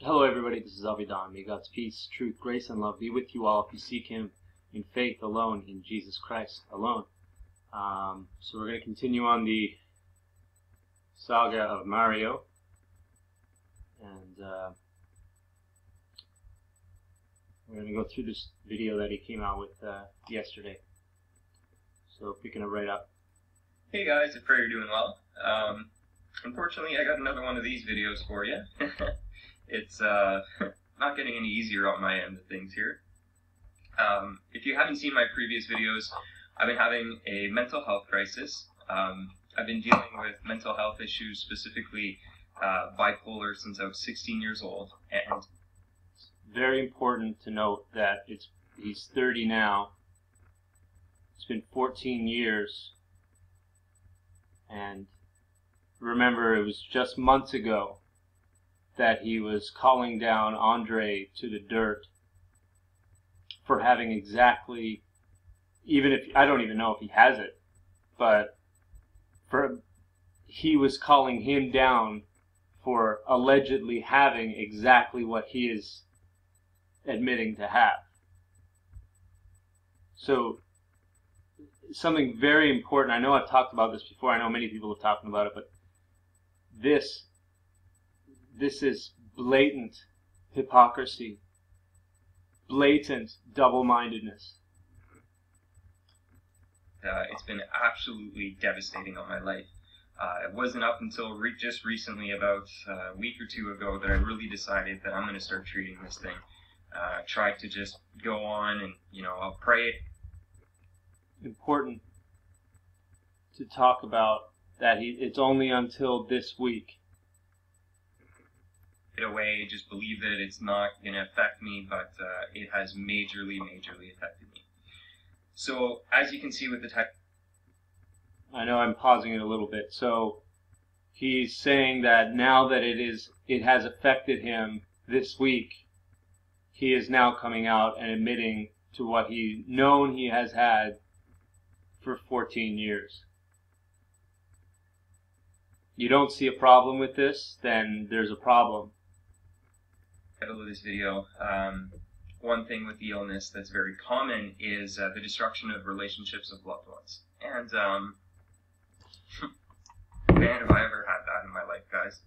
Hello everybody, this is Avidan. May God's peace, truth, grace, and love be with you all if you seek Him in faith alone, in Jesus Christ alone. So we're going to continue on the saga of Mario, and we're going to go through this video that he came out with yesterday. So picking it right up. Hey guys, I pray you're doing well. Unfortunately, I got another one of these videos for you. It's not getting any easier on my end of things here. If you haven't seen my previous videos, I've been having a mental health crisis. I've been dealing with mental health issues, specifically bipolar, since I was 16 years old. And it's very important to note that he's 30 now. It's been 14 years. And remember, it was just months ago that he was calling down Andre to the dirt for having exactly, even if, I don't even know if he has it, but he was calling him down for allegedly having exactly what he is admitting to have. So, something very important, I know I've talked about this before, I know many people have talked about it, but this is blatant hypocrisy, blatant double-mindedness. It's been absolutely devastating on my life. It wasn't up until just recently, about a week or two ago, that I really decided that I'm going to start treating this thing. Tried to just go on and, I'll pray. Important to talk about that it's only until this week. Away, just believe that it's not going to affect me, but it has majorly affected me. So, as you can see with the text, I know I'm pausing it a little bit. So, he's saying that now that it has affected him this week, he is now coming out and admitting to what he has had for 14 years. You don't see a problem with this, then there's a problem. Title of this video, one thing with the illness that's very common is the destruction of relationships with loved ones. And man, have I ever had that in my life, guys.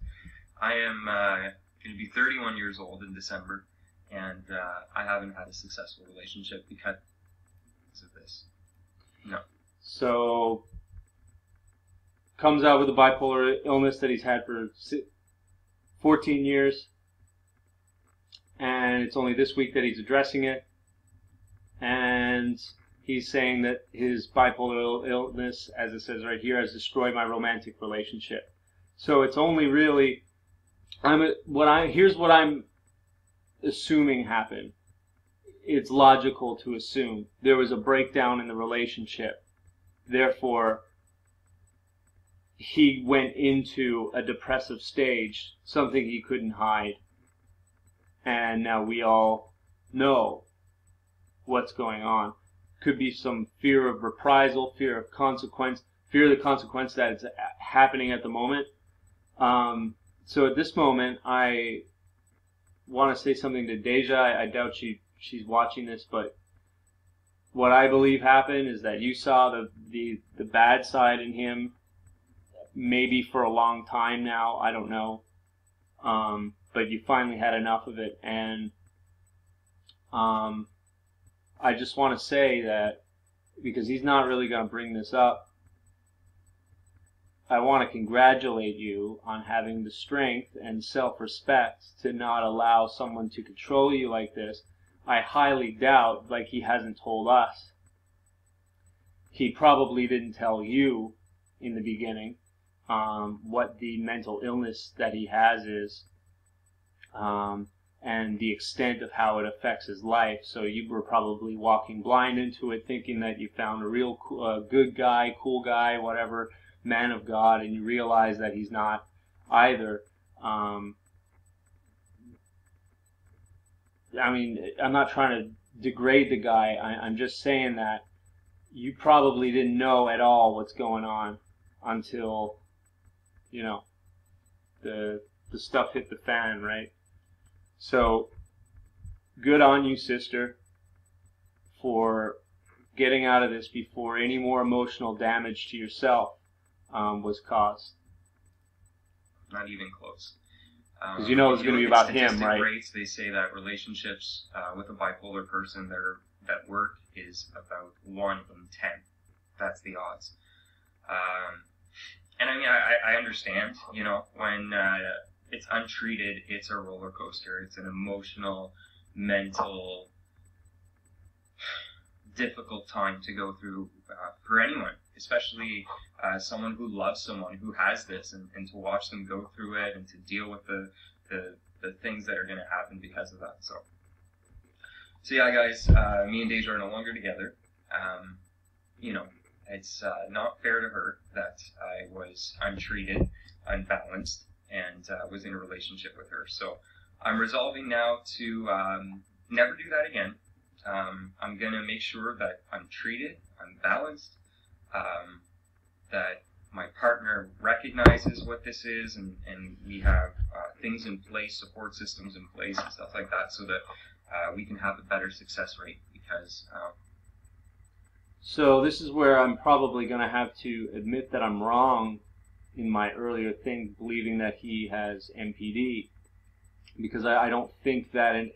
I am going to be 31 years old in December, and I haven't had a successful relationship because of this. No. So, comes out with a bipolar illness that he's had for 14 years. And it's only this week that he's addressing it. And he's saying that his bipolar illness, as it says right here, has destroyed my romantic relationship. So it's only really, here's what I'm assuming happened. It's logical to assume there was a breakdown in the relationship. Therefore, he went into a depressive stage, something he couldn't hide. And now we all know what's going on. Could be some fear of reprisal, fear of consequence, fear of the consequence that is happening at the moment. So at this moment, I want to say something to Deja. I doubt she's watching this, but what I believe happened is that you saw the bad side in him, maybe for a long time now. I don't know. But you finally had enough of it, and I just want to say that, because he's not really going to bring this up, I want to congratulate you on having the strength and self-respect to not allow someone to control you like this. I highly doubt, like he hasn't told us, he probably didn't tell you in the beginning what the mental illness that he has is. And the extent of how it affects his life. So you were probably walking blind into it, thinking that you found a real good guy, cool guy, whatever, man of God, and you realize that he's not either. I mean, I'm not trying to degrade the guy. I'm just saying that you probably didn't know at all what's going on until, the stuff hit the fan, right? So, good on you, sister, for getting out of this before any more emotional damage to yourself was caused. Not even close. Because you know it's going to be about him, right? Rates, they say that relationships with a bipolar person that work is about 1 in 10. That's the odds. And I mean, I understand, you know, when it's untreated, it's a roller coaster. It's an emotional, mental, difficult time to go through for anyone, especially someone who loves someone who has this, and to watch them go through it and to deal with the things that are going to happen because of that. So yeah, guys, me and Deja are no longer together. You know, it's not fair to her that I was untreated, unbalanced, and was in a relationship with her. So I'm resolving now to never do that again. I'm going to make sure that I'm treated, I'm balanced, that my partner recognizes what this is, and we have things in place, support systems in place and stuff like that, so that we can have a better success rate. Because so this is where I'm probably going to have to admit that I'm wrong in my earlier thing, believing that he has MPD, because I don't think that an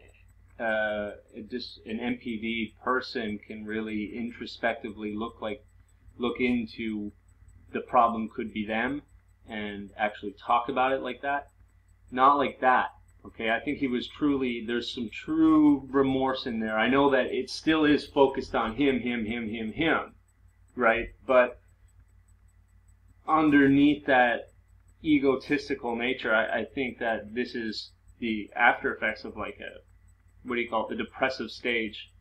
MPD person can really introspectively look into the problem could be them and actually talk about it like that. Not like that. Okay, I think he was there's some true remorse in there. I know that it still is focused on him, right? But underneath that egotistical nature, I think that this is the after effects of like what do you call it, the depressive stage,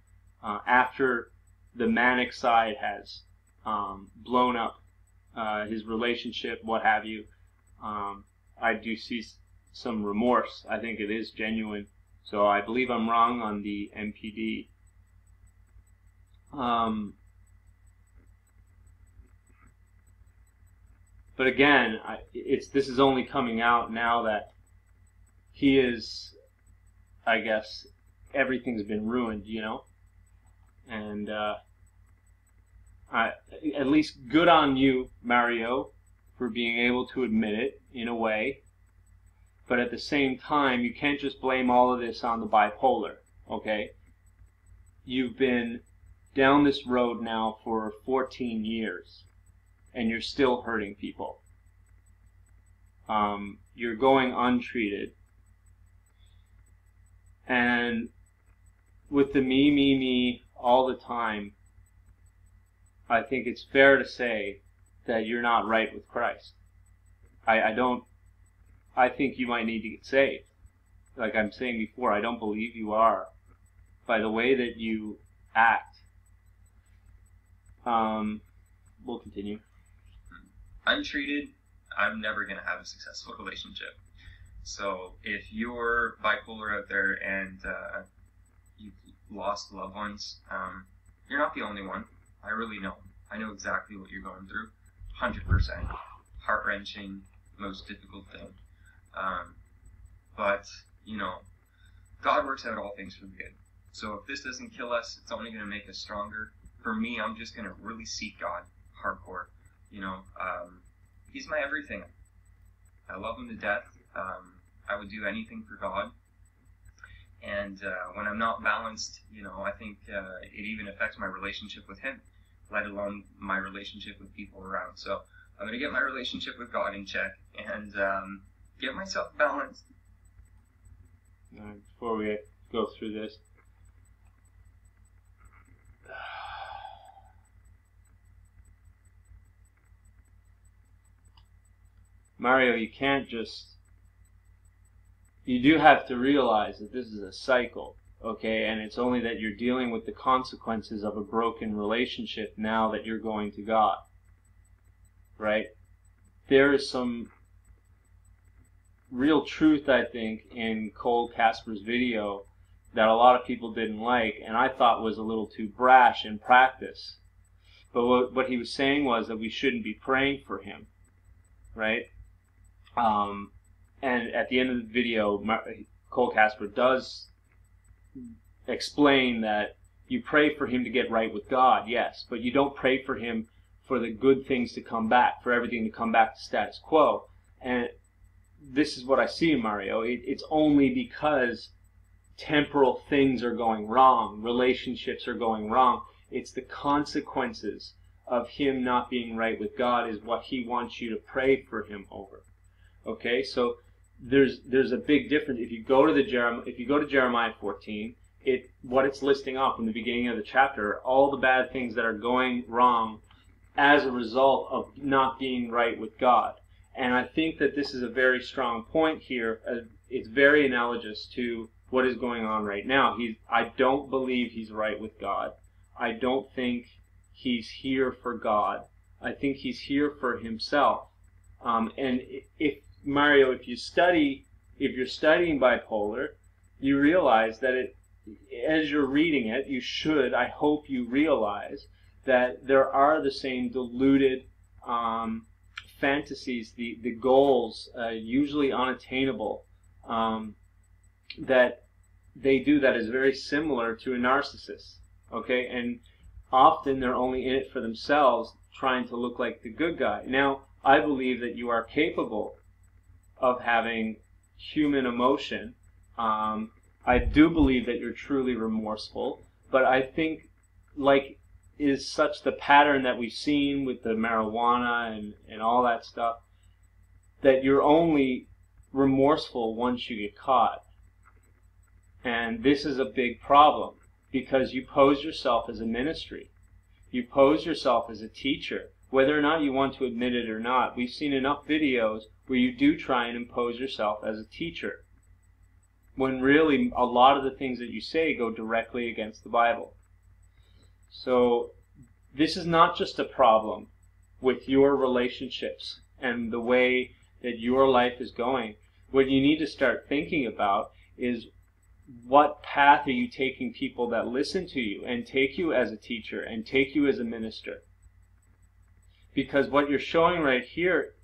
after the manic side has blown up his relationship, what have you. I do see some remorse. I think it is genuine. So I believe I'm wrong on the MPD. But again, this is only coming out now that he is, I guess, everything's been ruined, you know? And at least good on you, Mario, for being able to admit it in a way. But at the same time, you can't just blame all of this on the bipolar, okay? You've been down this road now for 14 years, and you're still hurting people. You're going untreated. And with the me all the time, I think it's fair to say that you're not right with Christ. I think you might need to get saved. Like I'm saying before, I don't believe you are. By the way that you act. We'll continue. Untreated, I'm never going to have a successful relationship. So if you're bipolar out there and you've lost loved ones, you're not the only one. I really know. I know exactly what you're going through. 100%. Heart-wrenching, most difficult thing. But, you know, God works out all things for the good. So if this doesn't kill us, it's only going to make us stronger. For me, I'm just going to really seek God hardcore. You know, He's my everything. I love Him to death. I would do anything for God. And when I'm not balanced, you know, I think it even affects my relationship with Him, let alone my relationship with people around. So I'm going to get my relationship with God in check and get myself balanced. Before we go through this, Mario, you can't just... You do have to realize that this is a cycle, okay? And it's only that you're dealing with the consequences of a broken relationship now that you're going to God, right? There is some real truth, I think, in Cole Casper's video that a lot of people didn't like, and I thought was a little too brash in practice. But what he was saying was that we shouldn't be praying for him, right? And at the end of the video, Cole Casper does explain that you pray for him to get right with God, yes, but you don't pray for him for the good things to come back, for everything to come back to status quo. And this is what I see in Mario. It's only because temporal things are going wrong, relationships are going wrong. It's the consequences of him not being right with God is what he wants you to pray for him over. Okay, so there's a big difference. If you go to Jeremiah 14, what it's listing off in the beginning of the chapter are all the bad things that are going wrong as a result of not being right with God. And I think that this is a very strong point here. It's very analogous to what is going on right now. I don't believe he's right with God. I don't think he's here for God. I think he's here for himself. And if you're studying bipolar, you realize that as you're reading it, I hope you realize that there are the same deluded fantasies, the goals, usually unattainable, that they do that is very similar to a narcissist. Okay, and often they're only in it for themselves, trying to look like the good guy. Now, I believe that you are capable of having human emotion. I do believe that you're truly remorseful, but I think, like, is such the pattern that we've seen with the marijuana and all that stuff, that you're only remorseful once you get caught. And this is a big problem, because you pose yourself as a ministry. You pose yourself as a teacher, whether or not you want to admit it or not. We've seen enough videos where you do try and impose yourself as a teacher, when really a lot of the things that you say go directly against the Bible. So this is not just a problem with your relationships and the way that your life is going. What you need to start thinking about is, what path are you taking people that listen to you and take you as a teacher and take you as a minister? Because what you're showing right here,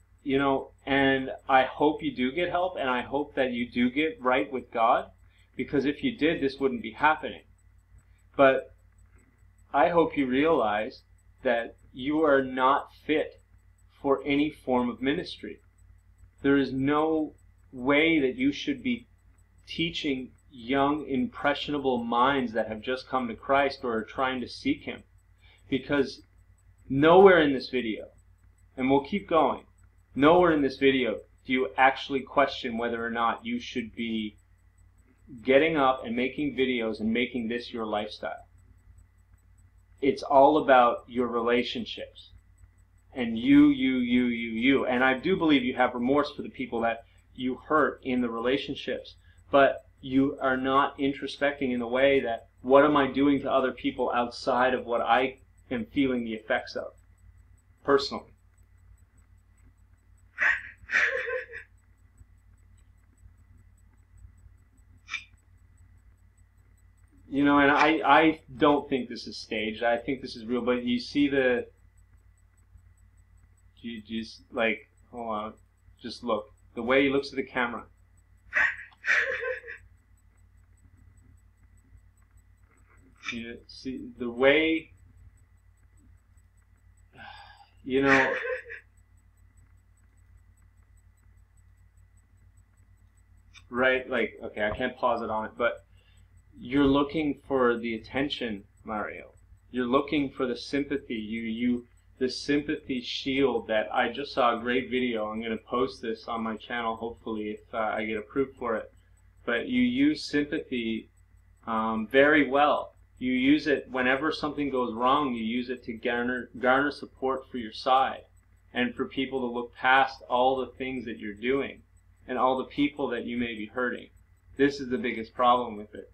and I hope you do get help, and I hope that you do get right with God, because if you did, this wouldn't be happening. But I hope you realize that you are not fit for any form of ministry. There is no way that you should be teaching young, impressionable minds that have just come to Christ or are trying to seek him. Because nowhere in this video, and we'll keep going, nowhere in this video do you actually question whether or not you should be getting up and making videos and making this your lifestyle. It's all about your relationships. And you. And I do believe you have remorse for the people that you hurt in the relationships. But you are not introspecting in the way that, what am I doing to other people outside of what I am feeling the effects of, personally? And I don't think this is staged. I think this is real. But you see you just, like, hold on, just look. The way he looks at the camera. You see the way, right? Like, okay, I can't pause it on it, but you're looking for the attention, Mario. You're looking for the sympathy. The sympathy shield that I just saw a great video. I'm going to post this on my channel, hopefully, if I get approved for it. But you use sympathy very well. You use it whenever something goes wrong. You use it to garner support for your side, and for people to look past all the things that you're doing and all the people that you may be hurting. This is the biggest problem with it.